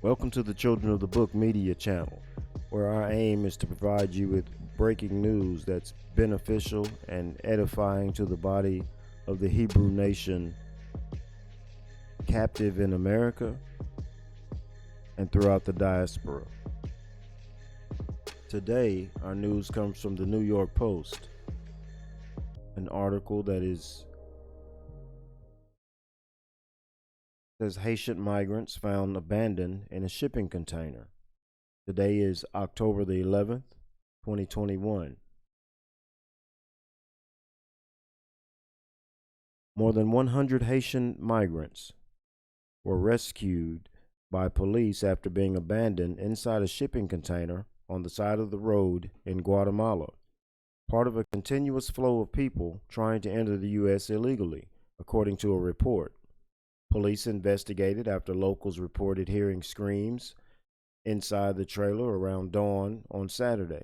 Welcome to the Children of the Book Media channel, where our aim is to provide you with breaking news that's beneficial and edifying to the body of the Hebrew nation captive in America and throughout the diaspora. Today, our news comes from the New York Post, an article that says Haitian migrants found abandoned in a shipping container. Today is October the 11th, 2021. More than 100 Haitian migrants were rescued by police after being abandoned inside a shipping container on the side of the road in Guatemala, part of a continuous flow of people trying to enter the U.S. illegally, according to a report. Police investigated after locals reported hearing screams inside the trailer around dawn on Saturday.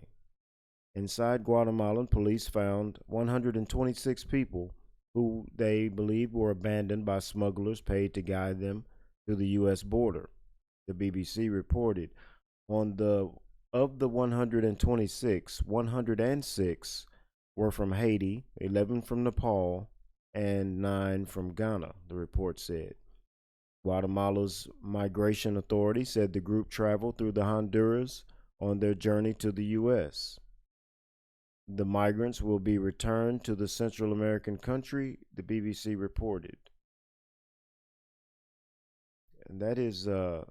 Inside Guatemala, police found 126 people who they believed were abandoned by smugglers paid to guide them to the U.S. border. The BBC reported of the 126, 106 were from Haiti, 11 from Nepal, and 9 from Ghana, the report said. Guatemala's migration authority said the group traveled through the Honduras on their journey to the U.S. The migrants will be returned to the Central American country, the BBC reported. And that is the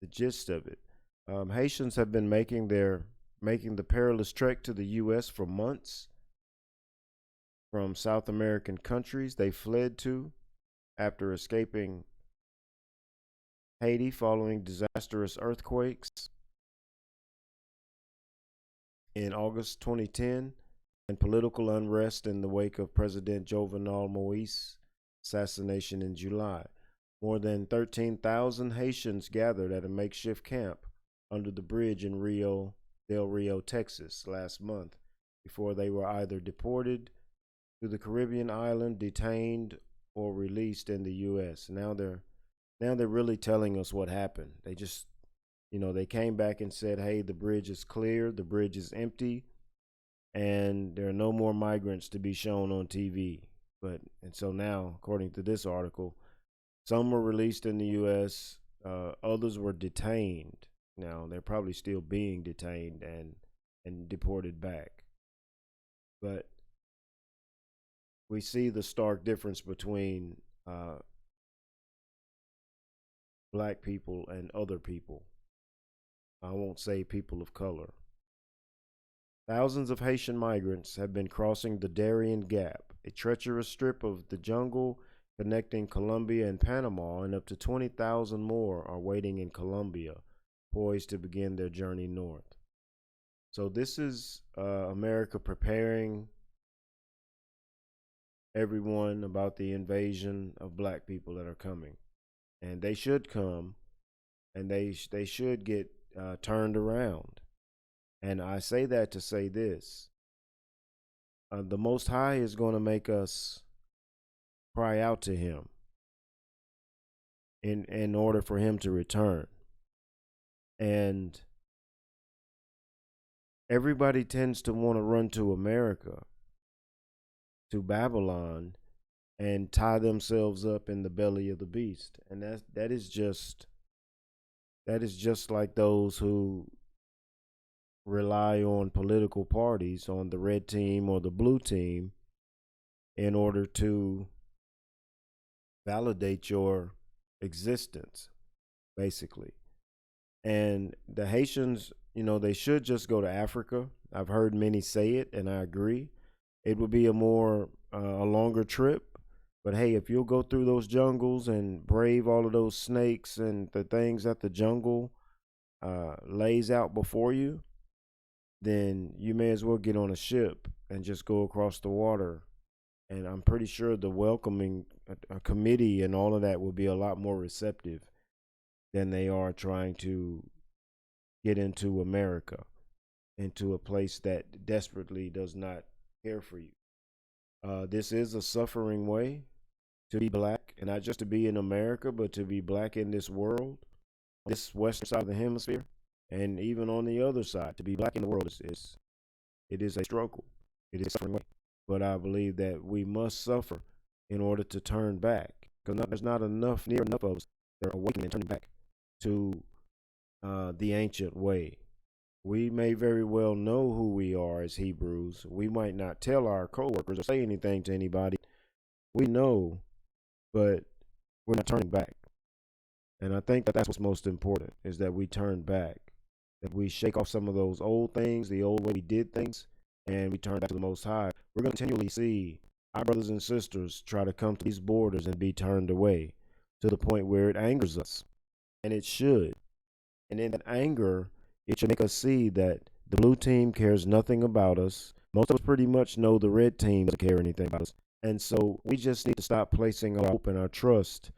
gist of it. Haitians have been making the perilous trek to the U.S. for months from South American countries they fled to after escaping Haiti following disastrous earthquakes in August 2010 and political unrest in the wake of President Jovenel Moïse's assassination in July. More than 13,000 Haitians gathered at a makeshift camp under the bridge in Rio del Rio, Texas last month before they were either deported to the Caribbean island, detained, or released in the U.S. Now they're really telling us what happened. They just, they came back and said, hey, the bridge is clear, the bridge is empty, and there are no more migrants to be shown on TV. And so now, according to this article, some were released in the U.S., others were detained. Now, they're probably still being detained and deported back. But we see the stark difference between black people and other people. I won't say people of color. Thousands of Haitian migrants have been crossing the Darien Gap, a treacherous strip of the jungle connecting Colombia and Panama, and up to 20,000 more are waiting in Colombia, poised to begin their journey north. So this is America preparing everyone about the invasion of black people that are coming. And they should come, and they should get turned around. And I say that to say this. The Most High is going to make us cry out to him in order for him to return. And everybody tends to want to run to America, to Babylon, and tie themselves up in the belly of the beast. And that is just like those who rely on political parties, on the red team or the blue team, in order to validate your existence, basically. And the Haitians, they should just go to Africa. I've heard many say it, and I agree. It would be a longer trip. But hey, if you'll go through those jungles and brave all of those snakes and the things that the jungle lays out before you, then you may as well get on a ship and just go across the water. And I'm pretty sure the welcoming committee and all of that will be a lot more receptive than they are trying to get into America, into a place that desperately does not care for you. This is a suffering way to be black, and not just to be in America, but to be black in this world. this western side of the hemisphere, and even on the other side, to be black in the world it is a struggle. It is suffering way. But I believe that we must suffer in order to turn back, because there's not near enough of us that are awakening and turning back to the ancient way. We may very well know who we are as Hebrews. We might not tell our coworkers or say anything to anybody. We know, but we're not turning back. And I think that that's what's most important, is that we turn back, that we shake off some of those old things, the old way we did things, and we turn back to the Most High. We're going to continually see our brothers and sisters try to come to these borders and be turned away to the point where it angers us. And it should. And in that anger, it should make us see that the blue team cares nothing about us. Most of us pretty much know the red team doesn't care anything about us. And so we just need to stop placing our hope and our trust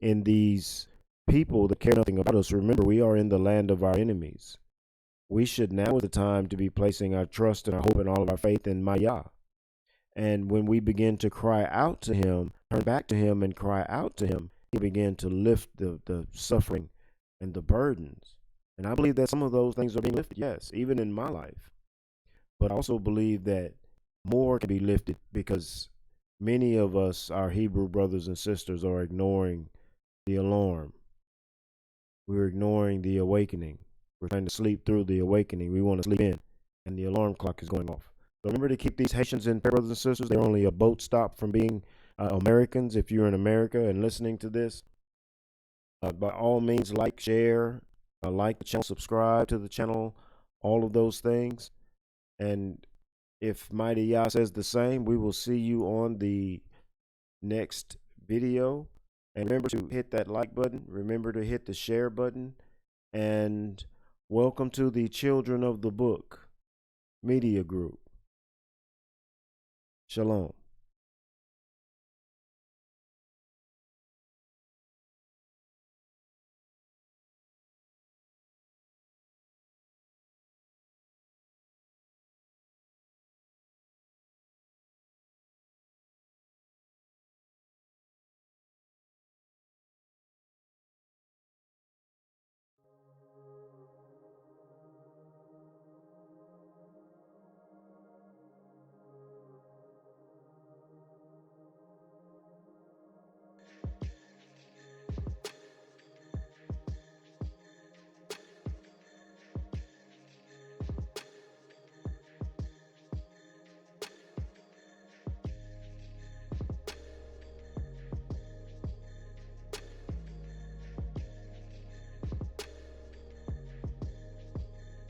in these people that care nothing about us. Remember, we are in the land of our enemies. We should now is the time to be placing our trust and our hope and all of our faith in Maya. And when we begin to cry out to him, turn back to him and cry out to him, he begin to lift the suffering and the burdens. And I believe that some of those things are being lifted, yes, even in my life. But I also believe that more can be lifted, because many of us, our Hebrew brothers and sisters, are ignoring the alarm. We're ignoring the awakening. We're trying to sleep through the awakening. We want to sleep in, and the alarm clock is going off. So remember to keep these Haitians in prayer, brothers and sisters. They're only a boat stop from being Americans. If you're in America and listening to this, by all means, like, share, like the channel, subscribe to the channel, all of those things. And if Mighty Yah says the same, we will see you on the next video. And remember to hit that like button. Remember to hit the share button. And welcome to the Children of the Book Media Group. Shalom.